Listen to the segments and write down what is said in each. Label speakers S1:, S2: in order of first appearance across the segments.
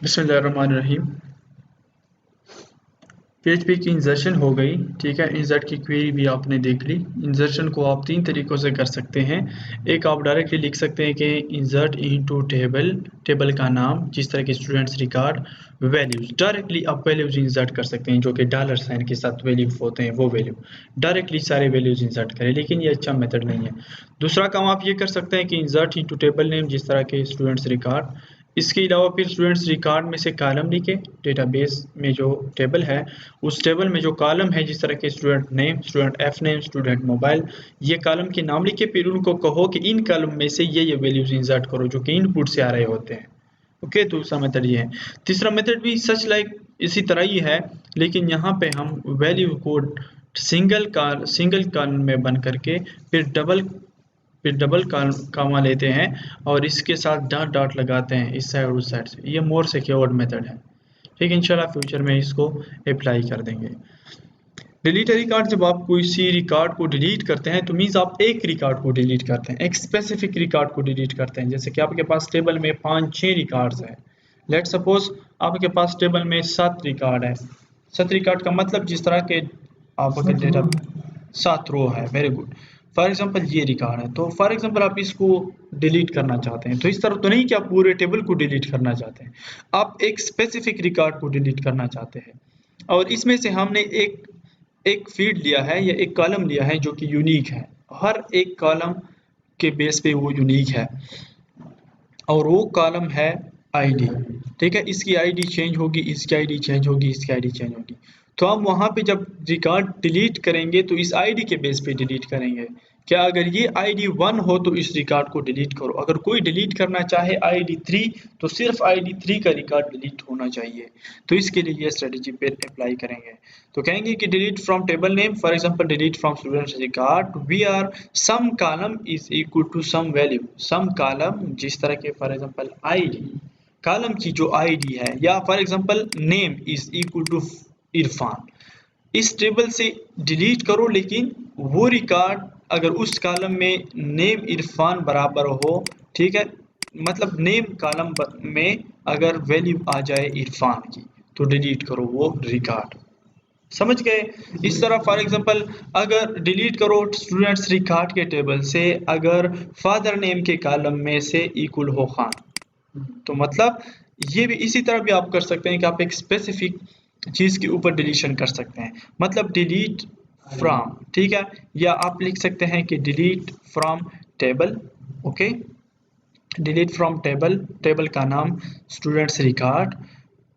S1: बिस्मिल्लाहिर्रहमानिर्रहीम। PHP की इंजर्शन हो गई। ठीक है, इंसर्ट की क्वेरी भी आपने देख ली। इंजर्शन को आप तीन तरीक़ों से कर सकते हैं। एक, आप डायरेक्टली लिख सकते हैं कि इंसर्ट इनटू टेबल, टेबल का नाम, जिस तरह के स्टूडेंट्स रिकॉर्ड, वैल्यूज़, डायरेक्टली आप वैल्यूज़ इंसर्ट कर सकते हैं, जो कि डॉलर साइन के साथ वैल्यूज होते हैं, वो वैल्यू डायरेक्टली सारे वैल्यूज़ इंसर्ट करें, लेकिन ये अच्छा मेथड नहीं है। दूसरा काम आप ये कर सकते हैं कि इंसर्ट इनटू टेबल नेम, जिस तरह के स्टूडेंट्स रिकॉर्ड। इसके अलावा फिर स्टूडेंट्स रिकॉर्ड में से कॉलम लिखे, डेटाबेस में जो टेबल है उस टेबल में जो कॉलम है, जिस तरह के student name, student F name, student mobile, ये कॉलम के नाम लिखे, फिर उनको कहो कि इन कॉलम में से ये वैल्यूज इंसर्ट करो जो कि इनपुट से आ रहे होते हैं। ओके, दूसरा मेथड ये है। तीसरा मेथड भी सच लाइक इसी तरह ही है, लेकिन यहाँ पे हम वैल्यू को सिंगल कॉलम में बन करके फिर डबल कामा लेते हैं और इसके साथ डॉट डॉट लगाते हैं इस साइड और उस साइड से। ये मोर सिक्योर्ड मेथड है। ठीक है, इंशाल्लाह फ्यूचर में इसको अप्लाई कर देंगे। डिलीट रिकॉर्ड, जब आप कोई सी रिकॉर्ड को डिलीट करते हैं तो मीन्स आप एक रिकॉर्ड को डिलीट करते हैं, एक स्पेसिफिक रिकॉर्ड को डिलीट करते हैं। जैसे कि आपके पास टेबल में 5-6 रिकॉर्ड्स हैं। लेट सपोज आपके पास टेबल में 7 रिकॉर्ड है। 7 रिकॉर्ड का मतलब जिस तरह के आपके डेटा 7 रो है। Very good. फॉर एग्जांपल ये रिकॉर्ड है, तो फॉर एग्जांपल आप इसको डिलीट करना चाहते हैं, तो इस तरह तो नहीं कि आप पूरे टेबल को डिलीट करना चाहते हैं, आप एक स्पेसिफिक रिकॉर्ड को डिलीट करना चाहते हैं। और इसमें से हमने एक फील्ड लिया है या एक कॉलम लिया है जो कि यूनिक है। हर एक कॉलम के बेस पे वो यूनिक है और वो कॉलम है आईडी। ठीक है, इसकी आईडी चेंज होगी, इसकी आईडी चेंज होगी, इसकी आईडी चेंज होगी। तो हम वहां पे जब रिकॉर्ड डिलीट करेंगे तो इस आईडी के बेस पे डिलीट करेंगे। क्या अगर ये आईडी 1 हो तो इस रिकॉर्ड को डिलीट करो, अगर कोई डिलीट करना चाहे आईडी 3 तो सिर्फ आईडी 3 का रिकॉर्ड डिलीट होना चाहिए। तो इसके लिए ये स्ट्रेटेजी पे अप्लाई करेंगे। तो कहेंगे कि delete from table name, for example delete from students record, where some column is equal to some value. Some column, जिस तरह के फॉर एग्जांपल आईडी, कॉलम की जो आईडी है, या for example name is equal to Irfan. इस table से delete करो, लेकिन वो रिकॉर्ड अगर उस कॉलम में नेम इरफान बराबर हो, ठीक है, मतलब नेम कॉलम में अगर वैल्यू आ जाए इरफान की तो डिलीट करो वो रिकॉर्ड। समझ गए? इस तरह फॉर एग्जांपल अगर डिलीट करो स्टूडेंट्स रिकॉर्ड के टेबल से अगर फादर नेम के कॉलम में से इक्वल हो खान, तो मतलब ये भी इसी तरह भी आप कर सकते हैं कि आप एक स्पेसिफिक चीज के ऊपर डिलीशन कर सकते हैं, मतलब डिलीट फ्रॉम। ठीक है, या आप लिख सकते हैं कि delete from table. Okay, delete from table, table का नाम students record,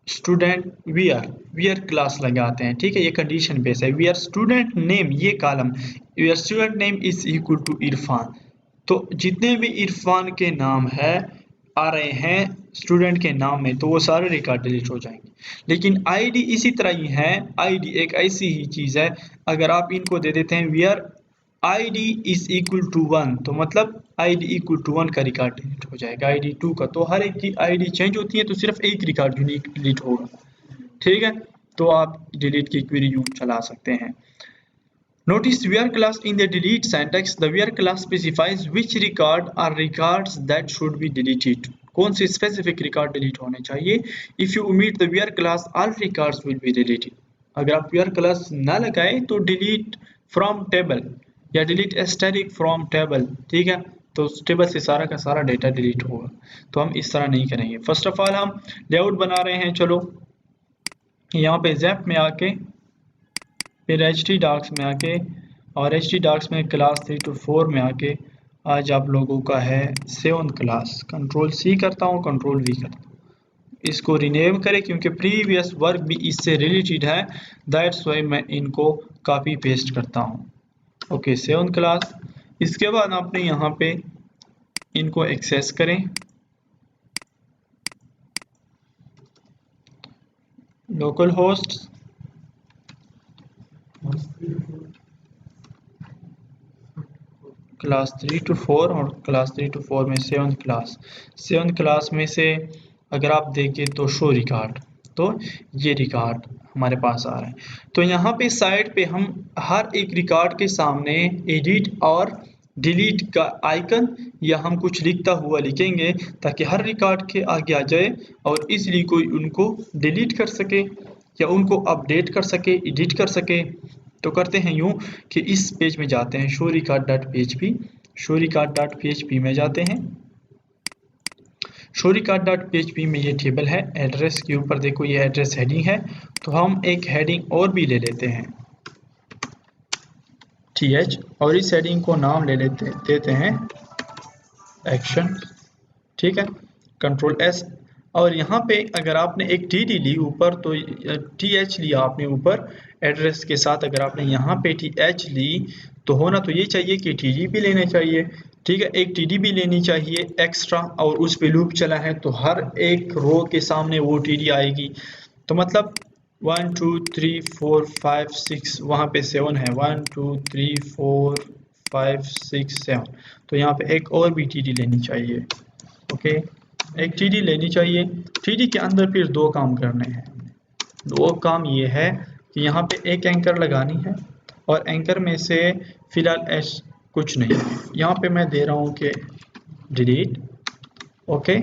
S1: student where class लगाते हैं। ठीक है, ये कंडीशन बेस है। वीआर स्टूडेंट नेम, ये column where student name is equal to Irfan. तो जितने भी इरफान के नाम है आ रहे हैं स्टूडेंट के नाम में, तो वो सारे रिकॉर्ड डिलीट हो जाएंगे। लेकिन आईडी इसी तरह ही है। आईडी एक ऐसी ही चीज है, अगर आप इनको दे देते हैं where ID is equal to 1, तो मतलब आईडी इक्वल टू 1 का रिकॉर्ड डिलीट हो जाएगा, आईडी 2 का। तो हर एक की आईडी चेंज होती है तो सिर्फ एक रिकॉर्ड यूनिक डिलीट होगा। ठीक है, तो आप डिलीट की क्वेरी यूं चला सकते हैं। Notice where class in the delete syntax, the where class specifies which record or records that should be deleted. कौन से स्पेसिफिक रिकॉर्ड डिलीट होने चाहिए। If you omit the where class, all records will be deleted. अगर आप where class ना लगाए तो delete from table या डिलीट एस्टेरिक फ्रॉम टेबल, ठीक है, तो टेबल से सारा का सारा डेटा डिलीट होगा। तो हम इस तरह नहीं करेंगे। फर्स्ट ऑफ ऑल हम लेआउट बना रहे हैं। चलो यहाँ पे ज़ैप में आके फिर htdocs में आके और htdocs में क्लास 3 to 4 में आके आज आप लोगों का है 7th क्लास। कंट्रोल C करता हूँ, कंट्रोल V करता हूँ, इसको रिनेम करें क्योंकि प्रीवियस वर्क भी इससे रिलेटेड है, दैट्स वाई मैं इनको कॉपी पेस्ट करता हूँ। Okay, 7th class. इसके बाद आपने यहाँ पे इनको एक्सेस करें, लोकल होस्ट क्लास 3 to 4 और क्लास 3 to 4 में 7th क्लास में से अगर आप देखें तो शो रिकॉर्ड, तो ये रिकॉर्ड हमारे पास आ रहा है। तो यहाँ पे साइड पे हम हर एक रिकॉर्ड के सामने एडिट और डिलीट का आइकन या हम कुछ लिखता हुआ लिखेंगे ताकि हर रिकॉर्ड के आगे आ जाए और इजीली कोई उनको डिलीट कर सके या उनको अपडेट कर सके, एडिट कर सके। तो करते हैं यूँ कि इस पेज में जाते हैं show record dot php, show record dot php में जाते हैं। शो रिकॉर्ड डॉट php में ये टेबल है, एड्रेस के ऊपर देखो ये एड्रेस हेडिंग है, तो हम एक हेडिंग और भी ले लेते हैं th, और इस हेडिंग को नाम ले देते हैं एक्शन। ठीक है, कंट्रोल S। और यहाँ पे अगर आपने एक TD ली ऊपर तो TH लिया आपने ऊपर एड्रेस के साथ, अगर आपने यहाँ पे TH ली तो होना तो ये चाहिए कि TD भी लेना चाहिए। ठीक है, एक TD भी लेनी चाहिए एक्स्ट्रा, और उस पे लूप चला है तो हर एक रो के सामने वो TD आएगी। तो मतलब 1 2 3 4 5 6, वहाँ पे 7 है, 1 2 3 4 5 6 7, तो यहाँ पे एक और भी TD लेनी चाहिए। ओके, एक TD लेनी चाहिए। TD के अंदर फिर दो काम करने हैं। दो काम ये है कि यहाँ पे एक एंकर लगानी है, और एंकर में से फिलहाल कुछ नहीं है, यहाँ पे मैं दे रहा हूँ कि डिलीट। ओके,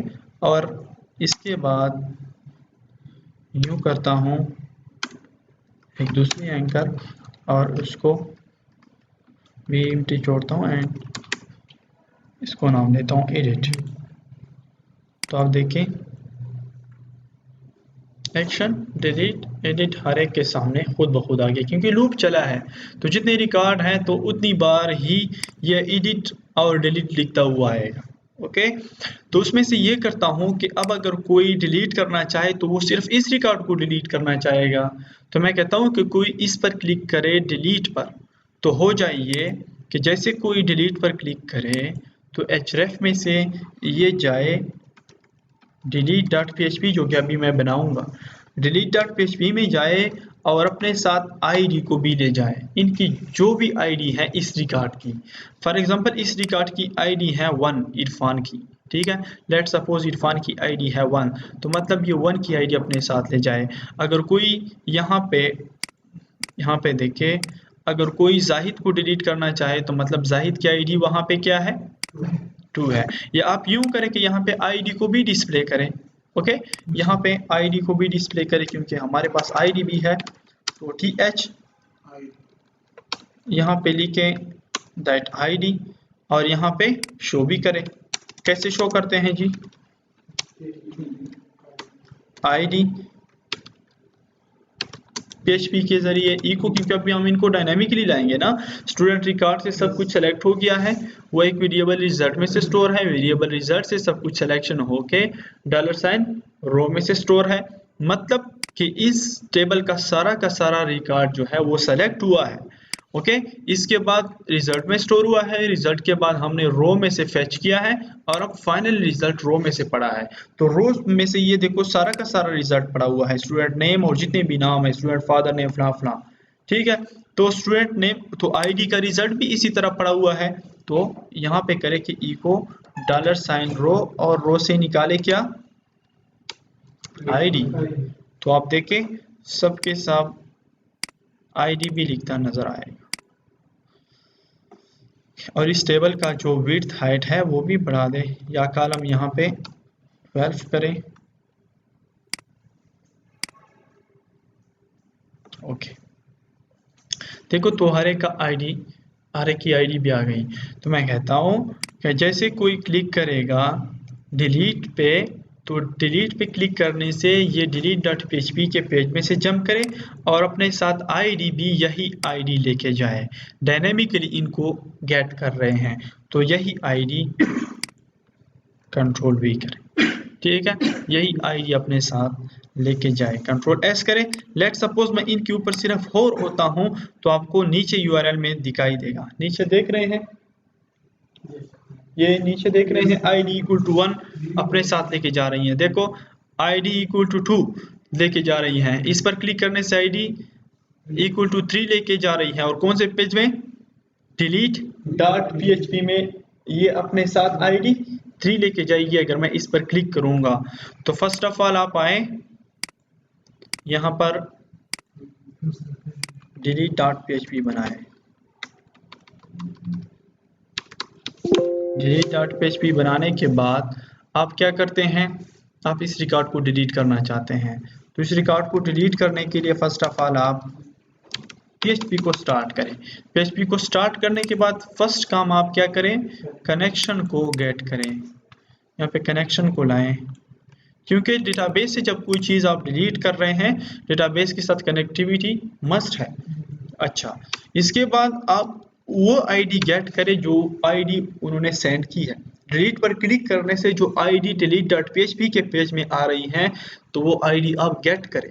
S1: और इसके बाद यूँ करता हूँ एक दूसरी एंकर और उसको भी एम्प्टी छोड़ता हूँ एंड इसको नाम देता हूँ एडिट। तो आप देखें एक्शन डिलीट एडिट हर एक के सामने खुद ब खुद आ गया, क्योंकि लूप चला है तो जितने रिकॉर्ड हैं तो उतनी बार ही ये एडिट और डिलीट लिखता हुआ आएगा। ओके, तो उसमें से ये करता हूँ कि अब अगर कोई डिलीट करना चाहे तो वो सिर्फ इस रिकॉर्ड को डिलीट करना चाहेगा, तो मैं कहता हूँ कि कोई इस पर क्लिक करे डिलीट पर, तो हो जाइए कि जैसे कोई डिलीट पर क्लिक करे तो href में से ये जाए delete.php, जो कि अभी मैं बनाऊंगा, delete.php में जाए और अपने साथ आईडी को भी ले जाए, इनकी जो भी आईडी है इस रिकॉर्ड की। फॉर एग्जांपल इस रिकॉर्ड की आईडी है 1 इरफान की। ठीक है, लेट सपोज इरफान की आईडी है 1, तो मतलब ये 1 की आईडी अपने साथ ले जाए। अगर कोई यहाँ पे देखे, अगर कोई जाहिद को डिलीट करना चाहे तो मतलब जाहिद की आईडी वहाँ पे क्या है 2 है। या आप यूं करें कि यहाँ पे आईडी को भी डिस्प्ले करें। ओके, यहाँ पे आईडी को भी डिस्प्ले करें क्योंकि हमारे पास आईडी भी है, तो th यहाँ पे लिखें दैट आईडी और यहाँ पे शो भी करें। कैसे शो करते हैं जी, आईडी PHP के जरिए इको, क्योंकि अभी हम इनको डायनामिकली लाएंगे ना। स्टूडेंट रिकॉर्ड से सब कुछ सेलेक्ट हो गया है, वो एक वेरिएबल रिजल्ट में से स्टोर है, वेरिएबल रिजल्ट से सब कुछ सिलेक्शन होके $साइन रो में से स्टोर है, मतलब कि इस टेबल का सारा रिकॉर्ड जो है वो सेलेक्ट हुआ है। ओके, इसके बाद रिजल्ट में स्टोर हुआ है, रिजल्ट के बाद हमने रो में से फेच किया है और अब फाइनल रिजल्ट रो में से पड़ा है। तो रो में से ये देखो सारा का सारा रिजल्ट पड़ा हुआ है, स्टूडेंट नेम और जितने भी नाम है, स्टूडेंट फादर नेम फला फला। ठीक है, तो स्टूडेंट नेम तो आईडी का रिजल्ट भी इसी तरह पड़ा हुआ है। तो यहाँ पे करें कि इको $साइन रो और रो से निकाले क्या आईडी, तो आप देखें सबके सब आईडी भी लिखता नजर आएगा। और इस टेबल का जो विड्थ हाइट है वो भी बढ़ा दे, या कॉलम यहाँ पे 12 करें। ओके, देखो तो हर एक का आईडी, हर एक की आईडी भी आ गई। तो मैं कहता हूँ कि जैसे कोई क्लिक करेगा डिलीट पे, तो डिलीट पे क्लिक करने से ये delete.php के पेज में से जंप करे और अपने साथ आईडी भी यही आईडी लेके जाए। डायनेमिकली इनको गेट कर रहे हैं तो यही आईडी कंट्रोल भी करें। ठीक है, यही आईडी अपने साथ लेके जाए, कंट्रोल S करें। लेट सपोज मैं इनके ऊपर सिर्फ होर होता हूं तो आपको नीचे URL में दिखाई देगा, नीचे देख रहे हैं, ये नीचे देख रहे हैं id = 1 अपने साथ लेके जा रही है। देखो id = 2 लेके जा रही है, इस पर क्लिक करने से id = 3 लेके जा रही है, और कौन से पेज में delete.php में ये अपने साथ id 3 लेके जाएगी। अगर मैं इस पर क्लिक करूंगा तो फर्स्ट ऑफ ऑल आप आए यहाँ पर delete.php बनाए, डिलीट डॉट php बनाने के बाद आप क्या करते हैं, आप इस रिकॉर्ड को डिलीट करना चाहते हैं। तो इस रिकॉर्ड को डिलीट करने के लिए फर्स्ट ऑफ ऑल आप PHP को स्टार्ट करें। PHP को स्टार्ट करने के बाद फर्स्ट काम आप क्या करें, कनेक्शन को गेट करें। यहाँ पे कनेक्शन को लाएं, क्योंकि डेटाबेस से जब कोई चीज़ आप डिलीट कर रहे हैं, डेटाबेस के साथ कनेक्टिविटी मस्ट है। अच्छा, इसके बाद आप वो आईडी गेट करें जो आईडी उन्होंने सेंड की है। डिलीट पर क्लिक करने से जो आईडी डिलीट डॉट php के पेज में आ रही है, तो वो आईडी आप गेट करें।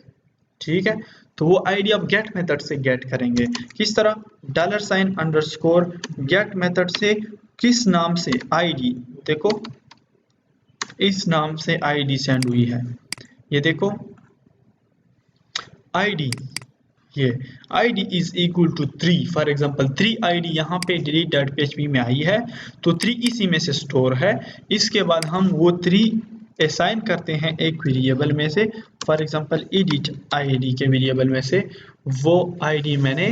S1: ठीक है, तो वो आईडी आप गेट मेथड से गेट करेंगे। किस तरह, $_ गेट मेथड से किस नाम से आईडी, देखो इस नाम से आईडी सेंड हुई है, ये देखो आईडी, ये id is equal to 3। For example 3 id यहाँ पे delete डॉट php में आई है, तो 3 इसी में से स्टोर है। इसके बाद हम वो 3 असाइन करते हैं एक वेरिएबल में से, फॉर एग्जांपल edit id के वेरिएबल में से वो id मैंने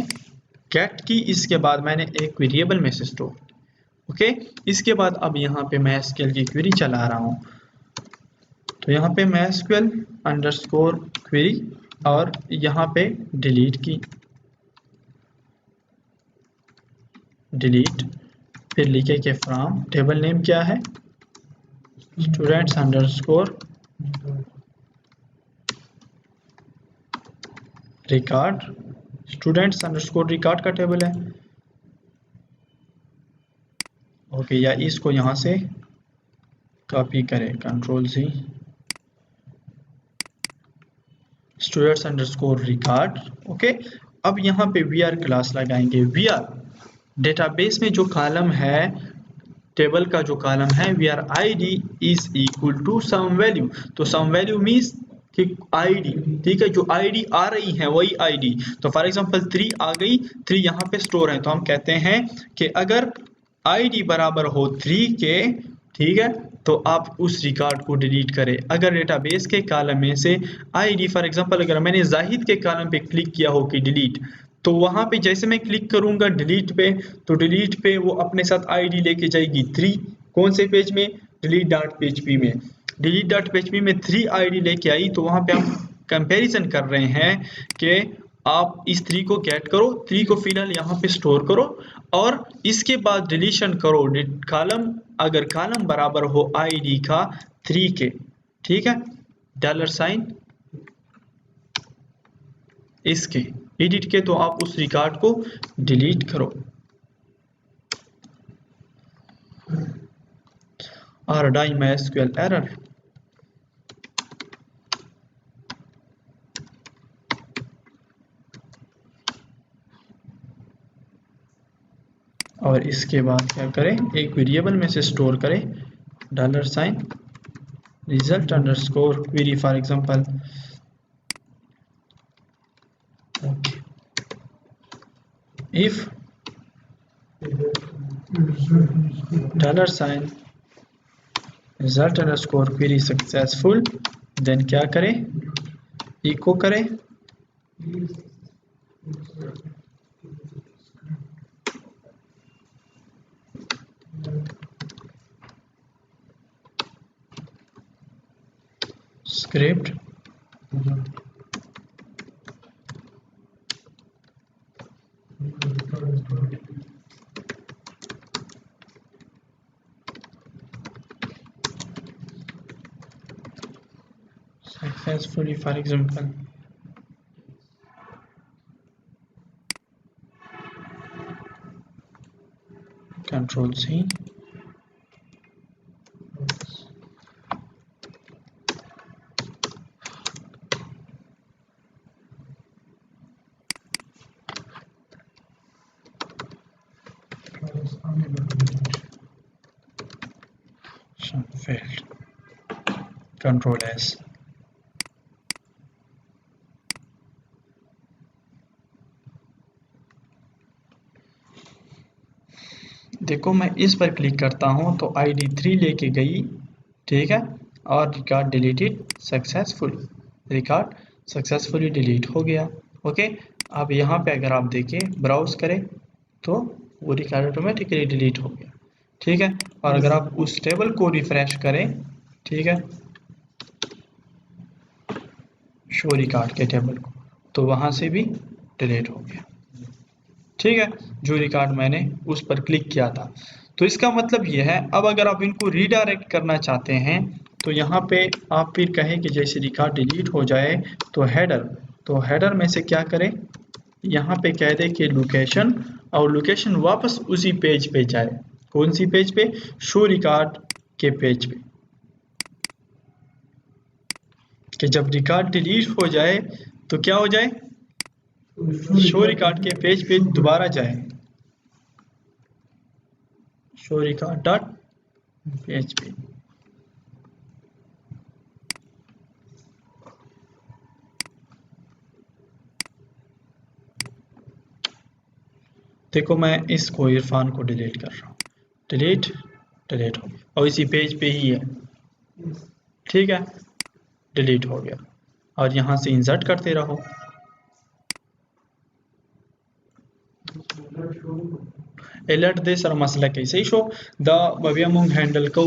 S1: गेट की, इसके बाद मैंने एक वेरिएबल में से स्टोर। ओके, इसके बाद अब यहाँ पे मैं एसक्यूएल की क्वेरी चला रहा हूँ। तो यहाँ पे मैं एसक्यूएल अंडरस्कोर क्वेरी और यहाँ पे डिलीट की, डिलीट, फिर लिखे के फ्रॉम, टेबल नेम क्या है, students underscore record, students underscore record का टेबल है। ओके, या इसको यहाँ से कॉपी करें, control C, students underscore record. Okay, अब यहाँ पे वीआर क्लास लगाएंगे। वीआर डेटाबेस में जो कॉलम है, टेबल का जो कॉलम है, where ID is equal to some value. तो सम वैल्यू मीन्स कि आईडी, ठीक है, जो आईडी आ रही है वही आईडी। तो फॉर एग्जांपल 3 आ गई, 3 यहाँ पे स्टोर है, तो हम कहते हैं कि अगर आईडी बराबर हो 3 के, ठीक है, तो आप उस रिकॉर्ड को डिलीट करें। अगर डेटाबेस के कॉलम में से आईडी, फॉर एग्जांपल अगर मैंने जाहिद के कॉलम पे क्लिक किया हो कि डिलीट, तो वहां पे जैसे मैं क्लिक करूंगा डिलीट पे, तो डिलीट पे वो अपने साथ आईडी लेके जाएगी 3। कौन से पेज में, डिलीट डॉट php में। डिलीट डॉट php में 3 आईडी लेके आई, तो वहां पे हम कंपैरिजन कर रहे हैं कि आप इस 3 को गेट करो, 3 को फिलहाल यहाँ पे स्टोर करो और इसके बाद डिलीशन करो कॉलम, अगर कॉलम बराबर हो आईडी का 3 के, ठीक है, $, इसके एडिट के, तो आप उस रिकॉर्ड को डिलीट करो। और MySQL एरर, और इसके बाद क्या करें, एक वेरिएबल में से स्टोर करें $, result underscore query, for example if $, result underscore query successful, then क्या करें, इको करें script successfully, for example Control-C, failed, Control-S। देखो मैं इस पर क्लिक करता हूं तो आईडी 3 लेके गई, ठीक है, और record deleted successful, record successfully delete हो गया। ओके, अब यहाँ पे अगर आप देखें, ब्राउज करें, तो वो रिकॉर्ड ऑटोमेटिकली डिलीट हो गया। ठीक है। और अगर आप उस टेबल को रिफ्रेश करें, ठीक है, शो रिकॉर्ड के टेबल को, तो वहां से भी डिलीट हो गया। ठीक है, जो रिकॉर्ड मैंने उस पर क्लिक किया था। तो इसका मतलब ये है, अब अगर आप इनको रीडायरेक्ट करना चाहते हैं तो यहाँ पे आप फिर कहें कि जैसे रिकॉर्ड डिलीट हो जाए तो हेडर में से क्या करें, यहाँ पे कह दे कि लोकेशन, और लोकेशन वापस उसी पेज पे जाए। कौन सी पेज पे? शो रिकॉर्ड के पेज पे, कि जब रिकॉर्ड डिलीट हो जाए तो क्या हो जाए, शो रिकॉर्ड के पेज पे दोबारा जाए, शो रिकॉर्ड डॉट पीएचपी। देखो मैं इसको इरफान को डिलीट कर रहा हूँ, डिलीट डिलीट हो गया और इसी पेज पे ही है। ठीक है, डिलीट हो गया और यहाँ से इंसर्ट करते रहो। अलर्ट दे सर मसला कैसे शो द बबिया मूंग हैंडल को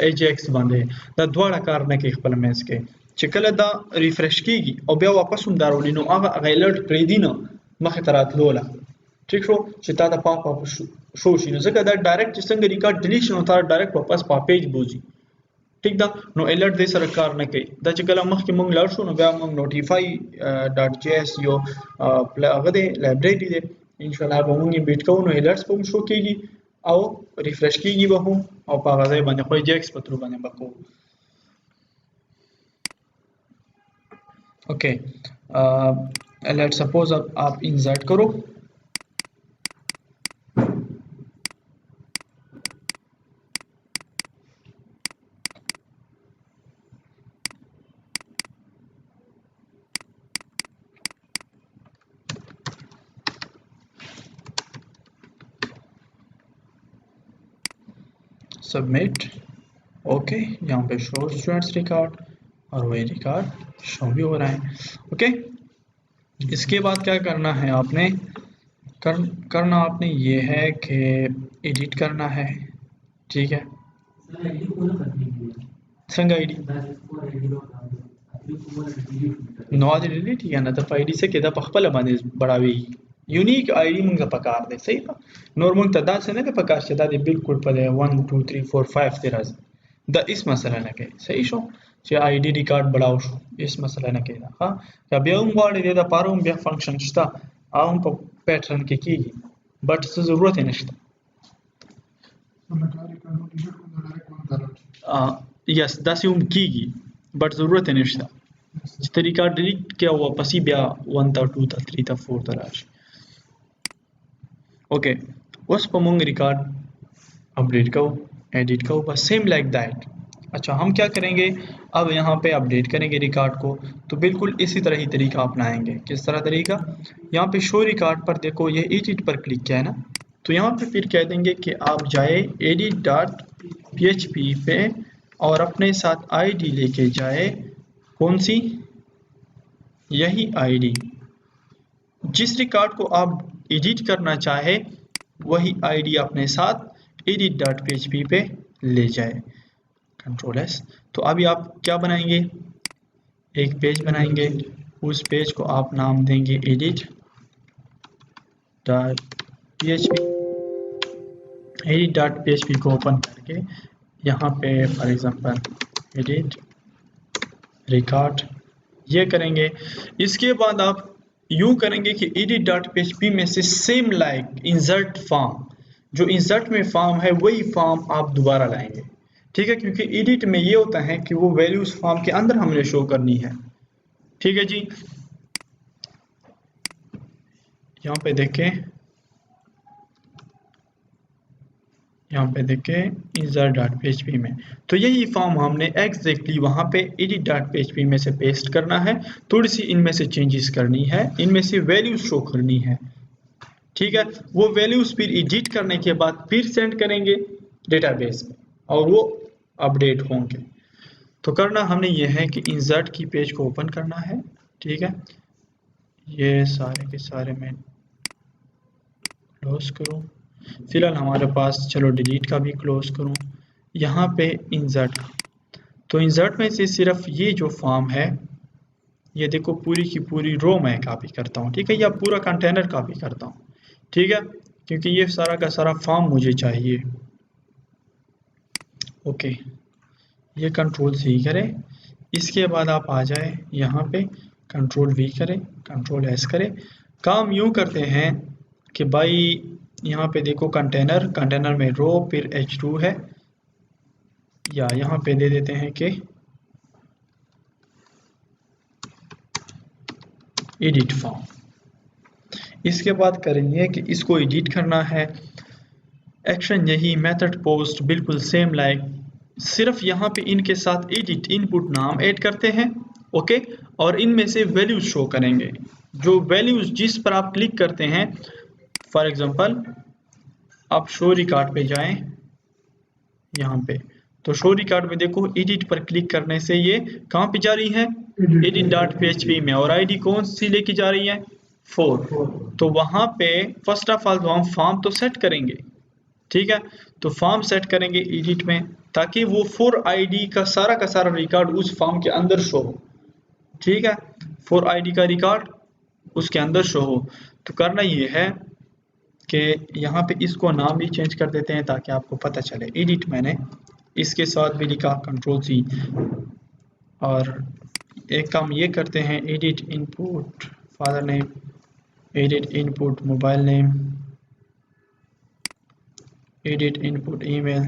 S1: एजेक्स बांधे द द्वारा कारने के खपल में इसके चिकल द रिफ्रेश कीगी और बिया वापस हम दारोली नो आगा अलर्ट प्रेदी न मखे तरात लोला। ठीक शो चिता द पापा शो शी न जगह द डायरेक्ट संग रिकॉर्ड डिलीशन होता डायरेक्ट वापस पा पेज बोजी। ठीक दा नो अलर्ट दे सर कार न कई द चिकल मख के मूंग लर्शो न बिया मूंग नोटिफाई डॉट जेएस यो अगदे लाइब्रेरी दे इंशाल्लाह बमूंगी बिट को नो अलर्ट्स पम शो कीगी आओ रिफ्रेश कीगी बहू और पागज़े बने कोई जेक्स पत्रू बने बको। ओके, लेट सपोज अब आप इंसर्ट करो, सबमिट। ओके, यहाँ पे शो स्टूडेंट्स रिकॉर्ड और वही रिकॉर्ड शो भी हो रहा है। ओके, इसके बाद क्या करना है आपने, करना आपने ये है कि एडिट करना है। ठीक है, संग आईडी नॉज डिलीट या ना तो आईडी से केदा पखपल बांधे बढ़ावी यूनिक आईडी मुंगा पकार दे सही पा नॉर्मल तदा से ना के पकार से दादी बिल्कुल पदे 1 2 3 4 5 तेरा द इस मसला ना के सही शो जे आईडी रिकॉर्ड बढ़ाओ शो इस मसला ना के हां या बेउम वाले दे दा पारो बे फंक्शन स्टा आउं पैटर्न के की बट जरूरत है नश्ता यस दस यूम कीगी बट ज़रूरत है निश्ता तरीका डिलीट क्या हुआ पसी ब्या 1 था 2 था 3 था 4 था राश। ओके, उस पमंग रिकॉर्ड अपडेट करो, एडिट करो, बस सेम लाइक दैट। अच्छा, हम क्या करेंगे अब यहाँ पे अपडेट करेंगे रिकॉर्ड को, तो बिल्कुल इसी तरह ही तरीका अपनाएंगे। किस तरह तरीका, यहाँ पे शो रिकॉर्ड पर देखो ये एडिट पर क्लिक किया है ना, तो यहाँ पे फिर कह देंगे कि आप जाए edit.php पे और अपने साथ आईडी लेके जाए, कौन सी, यही आईडी, जिस रिकॉर्ड को आप एडिट करना चाहे वही आईडी अपने साथ edit.php पे ले जाए। Control S. तो अभी आप क्या बनाएंगे, एक पेज बनाएंगे, उस पेज को आप नाम देंगे edit.php। edit.php को ओपन करके यहाँ पे फॉर एग्जांपल एडिट रिकॉर्ड ये करेंगे। इसके बाद आप यूं करेंगे कि edit.php में से सेम लाइक इंसर्ट फॉर्म, जो इंसर्ट में फॉर्म है वही फॉर्म आप दोबारा लाएंगे। ठीक है, क्योंकि एडिट में ये होता है कि वो वैल्यूज फॉर्म के अंदर हमने शो करनी है। ठीक है जी, यहाँ पे देखें, यहाँ पे देखें insert.php में, तो यही फॉर्म हमने एग्जैक्टली वहाँ पे edit.php में से पेस्ट करना है। थोड़ी सी इनमें से चेंजेस करनी है, इनमें से वैल्यूज शो करनी है। ठीक है, वो वैल्यूज फिर एडिट करने के बाद फिर सेंड करेंगे डेटाबेस में और वो अपडेट होंगे। तो करना हमने ये है कि इंसर्ट की पेज को ओपन करना है। ठीक है, ये सारे के सारे मैं क्लोज करूँ, फिलहाल हमारे पास, चलो डिलीट का भी क्लोज करूँ, यहाँ पे इंसर्ट, तो इंसर्ट में से सिर्फ ये जो फॉर्म है, ये देखो पूरी की पूरी रो मैं कॉपी करता हूँ, ठीक है, या पूरा कंटेनर कॉपी करता हूँ, ठीक है, क्योंकि ये सारा का सारा फॉर्म मुझे चाहिए। ओके, ये कंट्रोल सी करें, इसके बाद आप आ जाए यहाँ पे, कंट्रोल वी करें, कंट्रोल एस करें। काम यूँ करते हैं कि भाई यहाँ पे देखो कंटेनर, कंटेनर में रो फिर h2 है, या यहाँ पे दे देते हैं कि एडिट फॉर्म। इसके बाद करेंगे कि इसको एडिट करना है, एक्शन यही, मेथड पोस्ट बिल्कुल सेम लाइक, सिर्फ यहाँ पे इनके साथ एडिट इनपुट नाम ऐड करते हैं, ओके, और इनमें से वैल्यूज शो करेंगे, जो वैल्यूज जिस पर आप क्लिक करते हैं। फॉर एग्जांपल आप शो रिकॉर्ड पे जाएं, यहाँ पे तो शो रिकॉर्ड में देखो एडिट पर क्लिक करने से ये कहाँ पे जा रही है, edit.php में, और आईडी कौन सी लेके जा रही है, 4। तो वहां पे फर्स्ट ऑफ ऑल तो हम फॉर्म तो सेट करेंगे, ठीक है, तो फॉर्म सेट करेंगे एडिट में, ताकि वो 4 आईडी का सारा रिकॉर्ड उस फॉर्म के अंदर शो हो, ठीक है, 4 आईडी का रिकॉर्ड उसके अंदर शो हो। तो करना ये है कि यहाँ पे इसको नाम भी चेंज कर देते हैं ताकि आपको पता चले, एडिट मैंने इसके साथ भी लिखा कंट्रोल सी, और एक काम ये करते हैं, edit input father name, edit input mobile name, edit input email,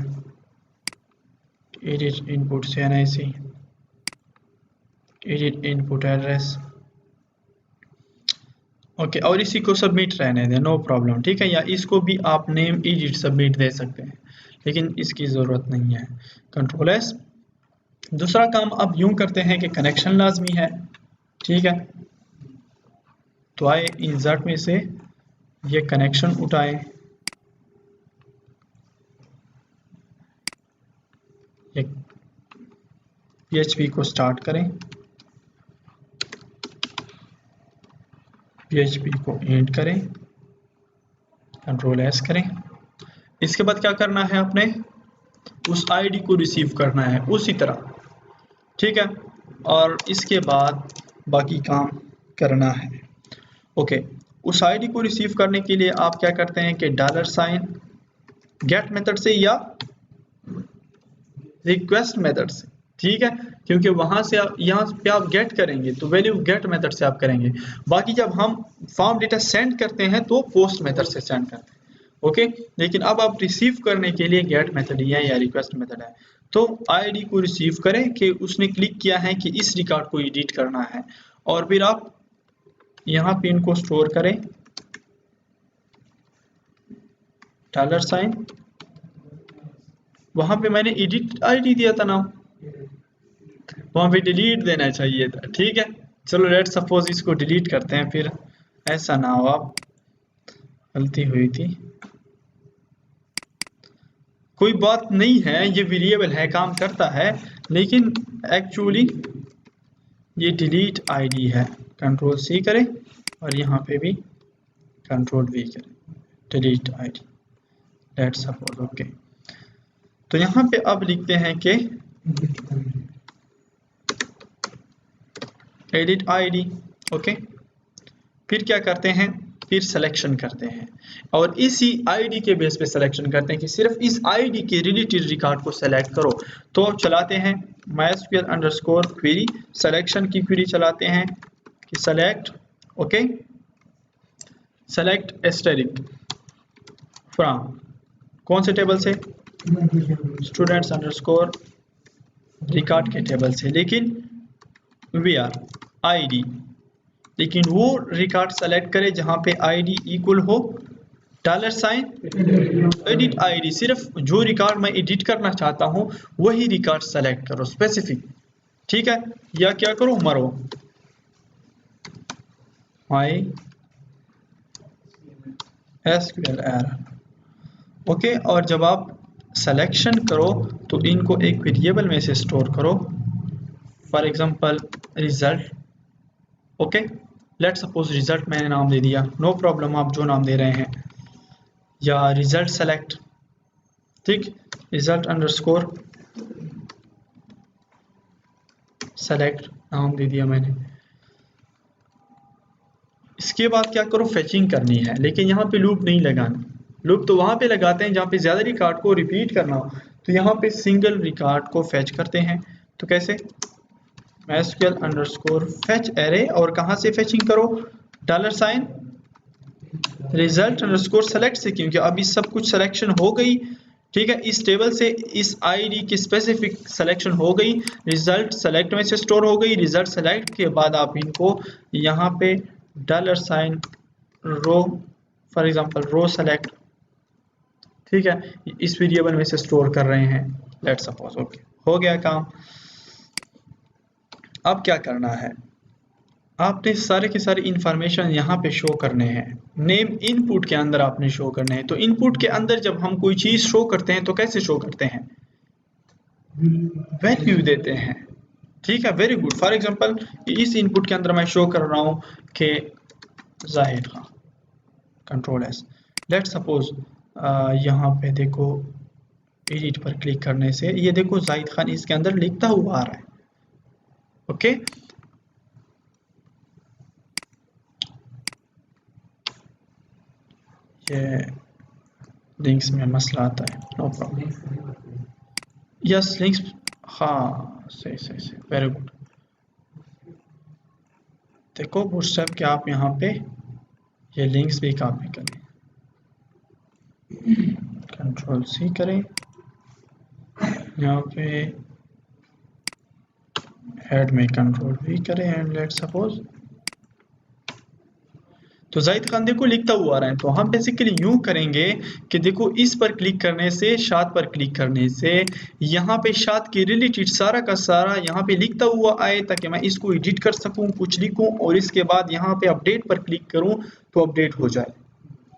S1: edit input CNIC, edit input address, okay, और इसी को सबमिट रहने दें, नो प्रॉब्लम, ठीक है, या इसको भी आप नेम एडिट सबमिट दे सकते हैं, लेकिन इसकी ज़रूरत नहीं है, कंट्रोल एस। दूसरा काम अब यूं करते हैं कि कनेक्शन लाजमी है, ठीक है, तो आए इंसर्ट में से ये कनेक्शन उठाए, एक PHP को स्टार्ट करें, PHP को एंड करें, कंट्रोल एस करें। इसके बाद क्या करना है, अपने उस आईडी को रिसीव करना है उसी तरह, ठीक है, और इसके बाद बाकी काम करना है। ओके, उस आईडी को रिसीव करने के लिए आप क्या करते हैं कि $, गेट मेथड से या रिक्वेस्ट मेथड से, ठीक है, क्योंकि वहां से यहाँ पे आप गेट करेंगे तो वैल्यू गेट मेथड से आप करेंगे, बाकी जब हम फॉर्म डेटा सेंड करते हैं तो पोस्ट मेथड से सेंड करते हैं, ओके, लेकिन अब आप रिसीव करने के लिए गेट मेथड है या रिक्वेस्ट मेथड है। तो आईडी को रिसीव करें कि उसने क्लिक किया है कि इस रिकॉर्ड को एडिट करना है, और फिर आप यहाँ पे इनको स्टोर करें, $, वहां पे मैंने एडिट आईडी दिया था ना, वहां पे डिलीट देना चाहिए था, ठीक है, चलो लेट सपोज इसको डिलीट करते हैं, फिर ऐसा ना हो, आप गलती हुई थी, कोई बात नहीं है, ये वेरिएबल है, काम करता है, लेकिन एक्चुअली ये डिलीट आईडी है, कंट्रोल सी करें और यहाँ पे भी कंट्रोल वी करें, delete ID, let suppose, okay, तो यहाँ पे अब लिखते हैं कि एडिट आईडी, ओके, फिर क्या करते हैं, फिर सिलेक्शन करते हैं, और इसी आईडी के बेस पे सिलेक्शन करते हैं कि सिर्फ इस आईडी के रिलेटेड रिकॉर्ड को सेलेक्ट करो। तो चलाते हैं mysql_query, सिलेक्शन की क्वेरी चलाते हैं कि select, okay, select asterisk from, कौन से टेबल से, students_ रिकॉर्ड के टेबल से, लेकिन where id, लेकिन वो रिकॉर्ड सेलेक्ट करे जहां पे id इक्वल हो $, एडिट आईडी, सिर्फ जो रिकॉर्ड मैं एडिट करना चाहता हूं वही रिकॉर्ड सेलेक्ट करो स्पेसिफिक, ठीक है, या क्या करो, मरो MySQL error, ओके, और जब आप सिलेक्शन करो तो इनको एक वेरिएबल में से स्टोर करो, for example result, okay, let suppose result मैंने नाम दे दिया, नो प्रॉब्लम, आप जो नाम दे रहे हैं, या रिजल्ट सेलेक्ट, ठीक, रिजल्ट अंडरस्कोर सेलेक्ट नाम दे दिया मैंने। इसके बाद क्या करो, फेचिंग करनी है, लेकिन यहाँ पे लूप नहीं लगाना। लूप तो वहां पे लगाते हैं जहाँ पे ज्यादा रिकॉर्ड को रिपीट करना हो, तो यहाँ पे सिंगल रिकॉर्ड को फेच करते हैं। तो कैसे, MySQL अंडरस्कोर फेच एरे, और कहाँ से फेचिंग करो, $, रिजल्ट अंडरस्कोर सेलेक्ट से, क्योंकि अभी सब कुछ सिलेक्शन हो गई, ठीक है, इस टेबल से इस आईडी की स्पेसिफिक सिलेक्शन हो गई, रिजल्ट सेलेक्ट में से स्टोर हो गई। रिजल्ट सेलेक्ट के बाद आप इनको यहाँ पे $, रो, फॉर एग्जांपल रो सेलेक्ट, ठीक है, इस वेरिएबल में से स्टोर कर रहे हैं, लेट्स सपोज। ओके, हो गया काम। अब क्या करना है, आपने सारे के सारे इंफॉर्मेशन यहाँ पे शो करने हैं। नेम इनपुट के अंदर आपने शो करने हैं। तो इनपुट के अंदर जब हम कोई चीज शो करते हैं तो कैसे शो करते हैं, वैल्यू देते हैं, ठीक है, वेरी गुड। फॉर एग्जांपल इस इनपुट के अंदर मैं शो कर रहा हूँ कि Zahid Khan, control S, let suppose यहाँ पे देखो, एडिट पर क्लिक करने से ये देखो जाहिद खान इसके अंदर लिखता हुआ आ रहा है। ओके, ये लिंक्स में मसला आता है, नो प्रॉब्लम। यस लिंक्स, हाँ सही सही सही, वेरी गुड। देखो बूटस्ट्रैप के आप यहाँ पे ये लिंक्स भी कॉपी करें, कंट्रोल सी करें, यहाँ पे हेड में कंट्रोल वी करें, एंड लेट सपोज, तो जाहिद खान देखो लिखता हुआ आ रहा है। तो हम बेसिकली यूं करेंगे कि देखो इस पर क्लिक करने से, शाद पर क्लिक करने से यहाँ पे शाद के रिलेटेड सारा का सारा यहाँ पे लिखता हुआ आए, ताकि मैं इसको एडिट कर सकूं, कुछ लिखूं, और इसके बाद यहाँ पे अपडेट पर क्लिक करूं तो अपडेट हो जाए।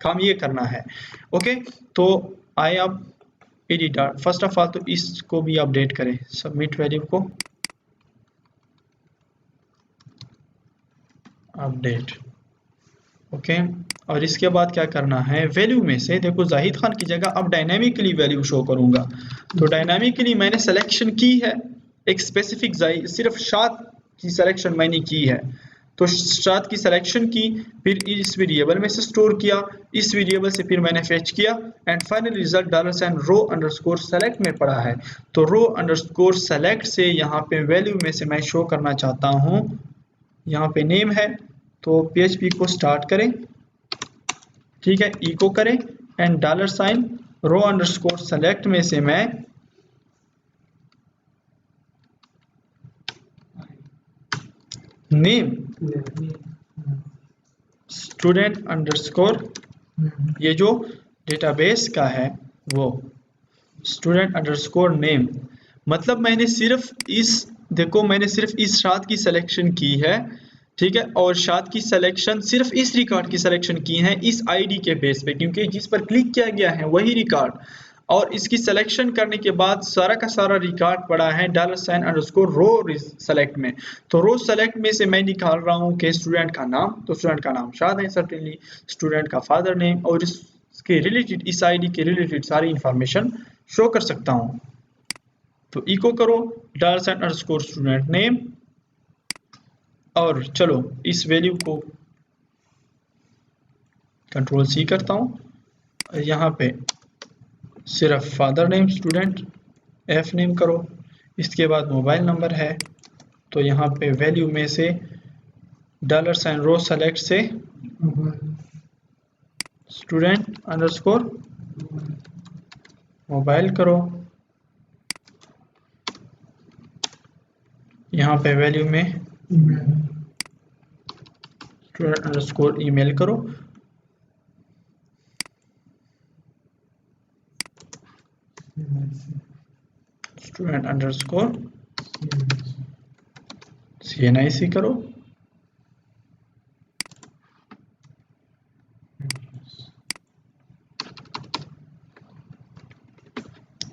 S1: काम ये करना है। ओके, तो आए अब एडिटर, फर्स्ट ऑफ ऑल तो इसको भी अपडेट करें, सबमिट वैल्यू को अपडेट। ओके, और इसके बाद क्या करना है, वैल्यू में से देखो जाहिद खान की जगह अब डायनामिकली वैल्यू शो करूंगा। तो डायनामिकली मैंने सिलेक्शन की है एक स्पेसिफिक, सिर्फ शाद की सिलेक्शन मैंने की है, तो शाद की सिलेक्शन की, फिर इस वेरिएबल में से स्टोर किया, इस वेरिएबल से फिर मैंने फेच किया, and final result $ row underscore select में पड़ा है। तो रो अंडरस्कोर सेलेक्ट से यहाँ पे वैल्यू में से मैं शो करना चाहता हूँ, यहाँ पे नेम है, तो PHP को स्टार्ट करें, ठीक है, इको करें, एंड $ रो अंडरस्कोर सेलेक्ट में से मैं नेम स्टूडेंट अंडरस्कोर, ये जो डेटाबेस का है वो स्टूडेंट अंडरस्कोर नेम, मतलब मैंने सिर्फ इस, देखो मैंने सिर्फ इस शाद की सिलेक्शन की है, ठीक है, और शाद की सिलेक्शन सिर्फ इस रिकॉर्ड की सिलेक्शन की है इस आईडी के बेस पे, क्योंकि जिस पर क्लिक किया गया है वही रिकॉर्ड, और इसकी सिलेक्शन करने के बाद सारा का सारा रिकॉर्ड पड़ा है $ रो सेलेक्ट में। तो रो सेलेक्ट में से मैं निकाल रहा हूँ कि स्टूडेंट का नाम, तो स्टूडेंट का नाम शाद है सर्टेनली, स्टूडेंट का फादर नेम, और इसके रिलेटेड, इस आईडी के रिलेटेड सारी इंफॉर्मेशन शो कर सकता हूँ। तो इको करो $ स्टूडेंट नेम, और चलो इस वैल्यू को कंट्रोल सी करता हूँ, यहाँ पे सिर्फ father name student F name करो, इसके बाद मोबाइल नंबर है, तो यहाँ पे वैल्यू में से $ रो सेलेक्ट से स्टूडेंट अंडरस्कोर मोबाइल करो, यहाँ पे वैल्यू में स्टूडेंट अंडरस्कोर ईमेल करो, स्टूडेंट अंडरस्कोर CNIC करो,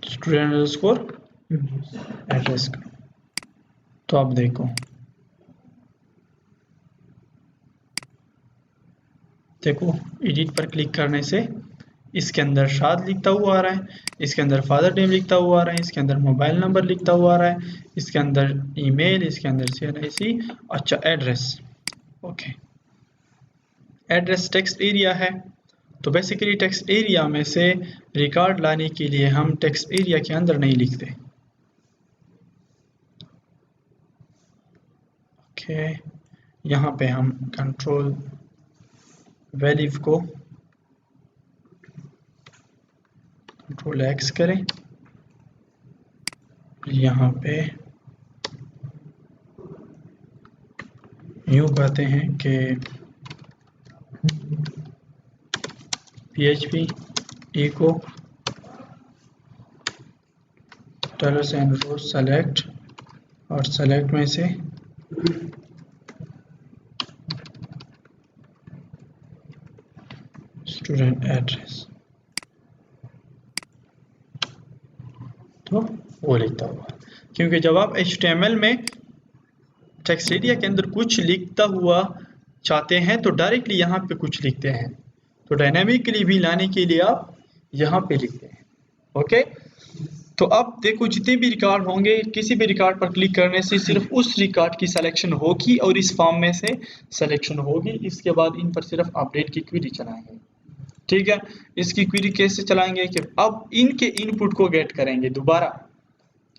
S1: स्टूडेंट अंडरस्कोर एड्रेस करो। तो अब देखो एडिट पर क्लिक करने से इसके अंदर शाद लिखता हुआ आ रहा है, इसके अंदर फादर नेम लिखता हुआ आ रहा है, इसके अंदर मोबाइल नंबर लिखता हुआ आ रहा है, इसके अंदर ईमेल, इसके अंदर CNIC। अच्छा, address, okay, address text area है। तो बेसिकली टेक्स्ट एरिया में से रिकॉर्ड लाने के लिए हम टेक्स्ट एरिया के अंदर नहीं लिखते। ओके, यहाँ पे हम कंट्रोल वैल्यू को कंट्रोल X करें, यहाँ पे यूँ कहते हैं कि PHP echo $row select, और सेलेक्ट में से स्टूडेंट एड्रेस, तो वो लिखता हुआ, क्योंकि जब आप HTML में टेक्स्ट एरिया के अंदर कुछ लिखता हुआ चाहते हैं तो डायरेक्टली यहाँ पे कुछ लिखते हैं, तो डायनामिकली भी लाने के लिए आप यहाँ पे लिखते हैं। ओके, तो अब देखो जितने भी रिकॉर्ड होंगे, किसी भी रिकॉर्ड पर क्लिक करने से सिर्फ उस रिकॉर्ड की सिलेक्शन होगी और इस फॉर्म में से सिलेक्शन होगी। इसके बाद इन पर सिर्फ अपडेट की क्वेरी चलाएंगे। ठीक है, इसकी क्वेरी कैसे चलाएंगे कि अब इनके इनपुट को गेट करेंगे दोबारा।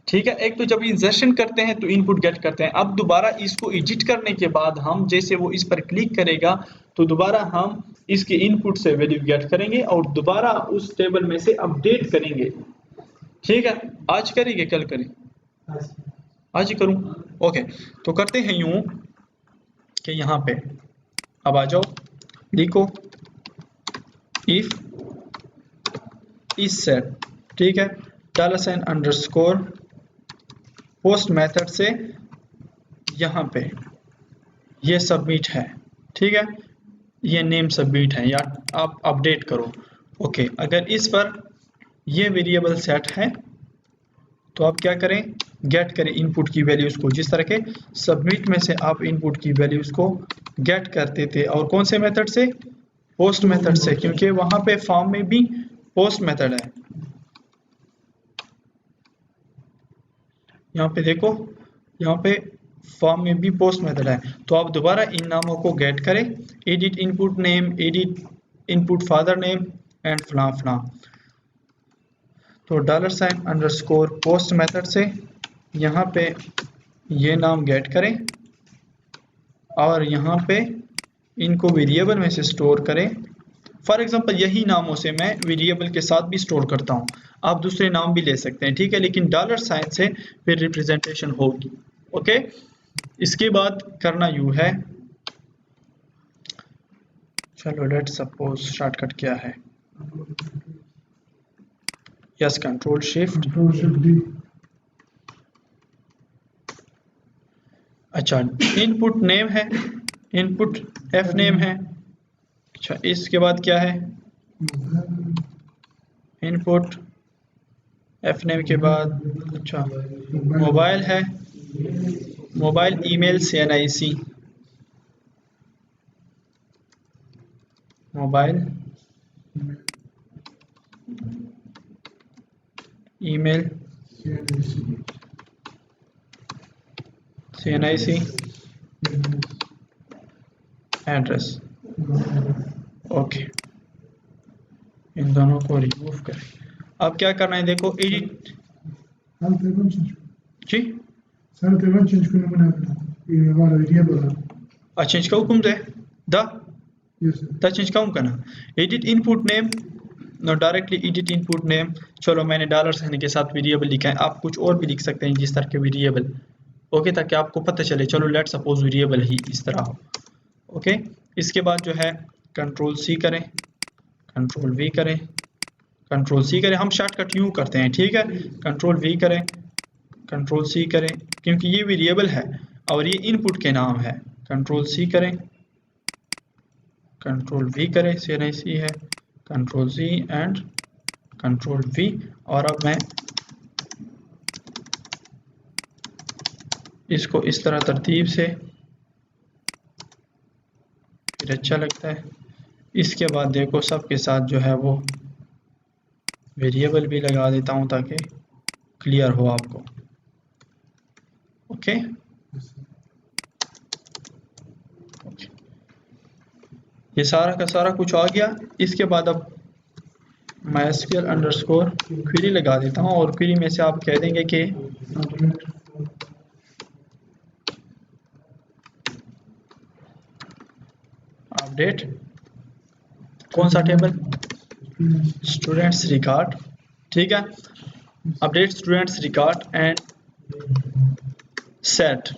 S1: ठीक है, एक तो जब इंसर्शन करते हैं तो इनपुट गेट करते हैं, अब दोबारा इसको एडिट करने के बाद हम जैसे वो इस पर क्लिक करेगा तो दोबारा हम इसके इनपुट से वैल्यू गेट करेंगे और दोबारा उस टेबल में से अपडेट करेंगे। ठीक है, आज करेंगे कल करें? आज ही करूं? ओके, तो करते हैं यूं कि यहाँ पे अब आ जाओ, लिखो इफ इस सेट, ठीक है, $_ पोस्ट मेथड से यहाँ पे ये सबमिट है। ठीक है, ये नेम सबमिट है या आप अपडेट करो। ओके, अगर इस पर ये वेरिएबल सेट है तो आप क्या करें, गेट करें इनपुट की वैल्यूज को, जिस तरह के सबमिट में से आप इनपुट की वैल्यूज को गेट करते थे, और कौन से मेथड से, पोस्ट मेथड से, क्योंकि वहां पे फॉर्म में भी पोस्ट मेथड है। यहाँ पे देखो, यहाँ पे फॉर्म में भी पोस्ट मेथड है, तो आप दोबारा इन नामों को गेट करें, edit input name, edit input father name and फला फला। तो $_ पोस्ट मेथड से यहाँ पे ये नाम गेट करें और यहाँ पे इनको वेरिएबल में से स्टोर करें। फॉर एग्जांपल यही नामों से मैं वेरिएबल के साथ भी स्टोर करता हूँ, आप दूसरे नाम भी ले सकते हैं। ठीक है, लेकिन $_ से फिर रिप्रेजेंटेशन होगी। ओके, इसके बाद करना यूँ है, चलो लेट सपोज शॉर्टकट क्या है, यस कंट्रोल शिफ्ट डी। अच्छा, इनपुट नेम है, इनपुट f नेम है। अच्छा, इसके बाद क्या है, इनपुट f नेम के बाद अच्छा मोबाइल है, mobile email CNIC, mobile email CNIC address. Okay, इन दोनों को रिमूव करें। अब क्या करना है, देखो एडिट जी चेंज का हुक्म दे द चेंज का हुक्म करना, edit input name, no directly edit input name. चलो मैंने $_ के साथ वेरिएबल लिखा है, आप कुछ और भी लिख सकते हैं जिस तरह के वेरिएबल। ओके, ताकि आपको पता चले। चलो लेट सपोज वेरिएबल ही इस तरह हो। ओके, इसके बाद जो है कंट्रोल C करें, कंट्रोल V करें, कंट्रोल C करें, हम शॉर्टकट यूँ करते हैं। ठीक है, कंट्रोल V करें, कंट्रोल C करें, क्योंकि ये वेरिएबल है और ये इनपुट के नाम है। कंट्रोल C करें, कंट्रोल V करें, CNIC है, control C and control V। और अब मैं इसको इस तरह तरतीब से, फिर अच्छा लगता है। इसके बाद देखो सबके साथ जो है वो वेरिएबल भी लगा देता हूँ ताकि क्लियर हो आपको। ओके, ये सारा का सारा कुछ आ गया। इसके बाद अब MySQL अंडरस्कोर क्वेरी लगा देता हूँ और क्वेरी में से आप कह देंगे कि अपडेट कौन सा टेबल, स्टूडेंट्स रिकॉर्ड, ठीक है। Update students record and set,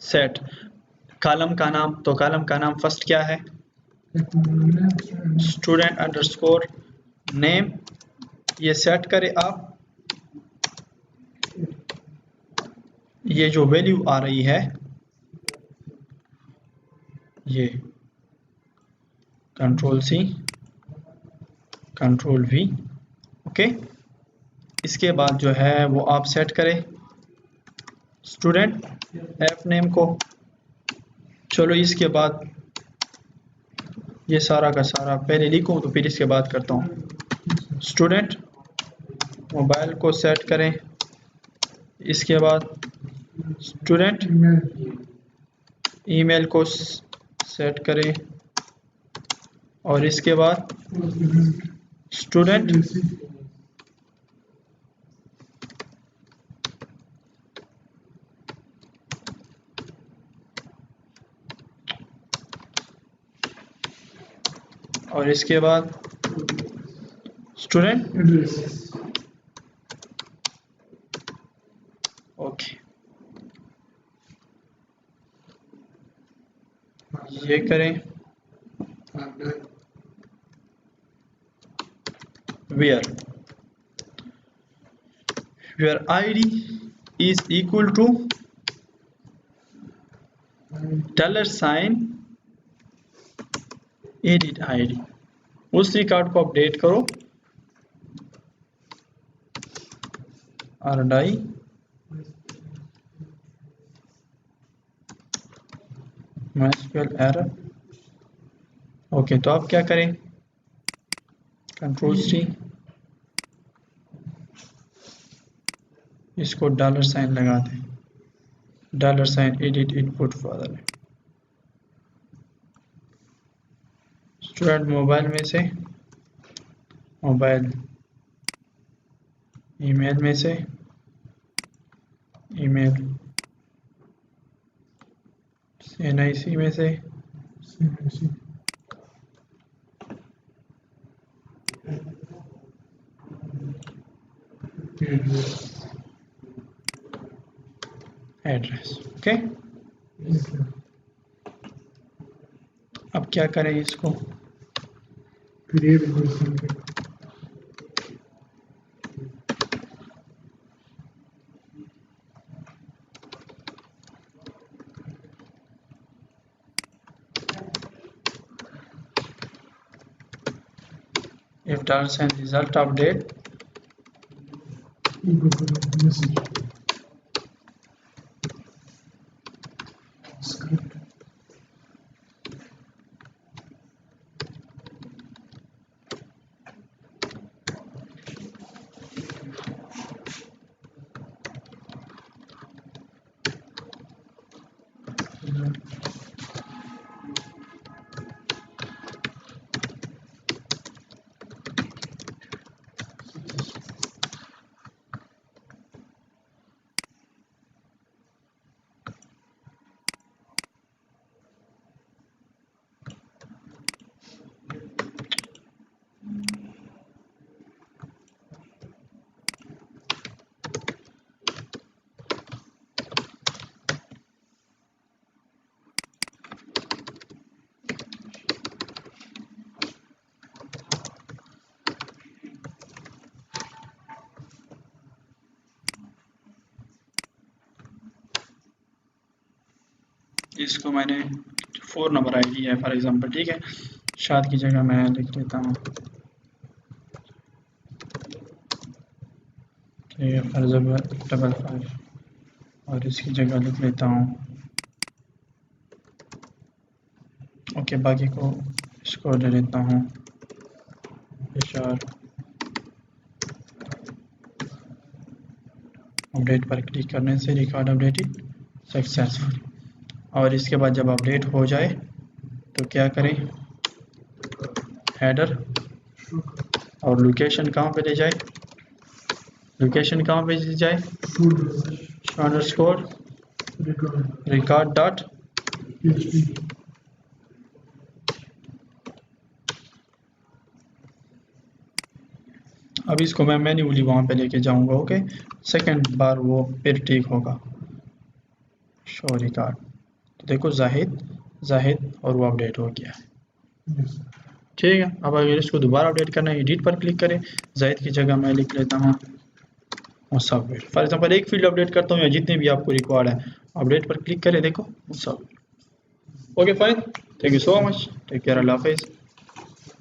S1: set column का नाम, तो कॉलम का नाम फर्स्ट क्या है, स्टूडेंट अंडरस्कोर नेम, ये सेट करें आप। ये जो वैल्यू आ रही है ये कंट्रोल-C कंट्रोल-V, ओके। इसके बाद जो है वो आप सेट करें स्टूडेंट ऐप नेम को। चलो इसके बाद ये सारा का सारा पहले लिखूं तो फिर इसके बाद करता हूँ। स्टूडेंट मोबाइल को सेट करें, इसके बाद स्टूडेंट ईमेल को सेट करें और इसके बाद स्टूडेंट और इसके बाद स्टूडेंट, ओके। ये करें where id is equal to $, edit id, उस रिकॉर्ड को अपडेट करो rdi MySQL error, ओके। तो आप क्या करें, कंट्रोल-C, इसको $, लगा दें, $, edit input further, student mobile में से, मोबाइल ईमेल में से, ईमेल NIC में से, एड्रेस, ओके। अब क्या करें इसको, if $, result update, इसको मैंने 4 नंबर ID है फॉर एग्जांपल, ठीक है। शाद की जगह मैं लिख लेता हूँ, ठीक है, फॉर एग्जांपल 55 और इसकी जगह लिख लेता हूँ, ओके। बाकी को इसको ले लेता हूँ HR अपडेट पर क्लिक करने से रिकॉर्ड अपडेटेड सक्सेसफुल। और इसके बाद जब अपडेट हो जाए तो क्या करें, हेडर और लोकेशन कहाँ पे ले जाए, लोकेशन कहाँ पे ले जाए, अंडरस्कोर रिकॉर्ड डॉट अब इसको मैं मैन्युअली वहाँ पे लेके जाऊँगा। ओके, सेकंड बार वो फिर ठीक होगा। शो रिकॉर्ड, तो देखो जाहिद और वो अपडेट हो गया है। ठीक है, अब अगर इसको दोबारा अपडेट करना है एडिट पर क्लिक करें, जाहिद की जगह मैं लिख लेता हूँ मुसाफिर। फॉर एग्जांपल एक फील्ड अपडेट करता हूँ या जितने भी आपको रिक्वायर्ड है, अपडेट पर क्लिक करें, देखो मुसाफिर। Okay fine, thank you so much, take care, अल्लाह हाफिज़।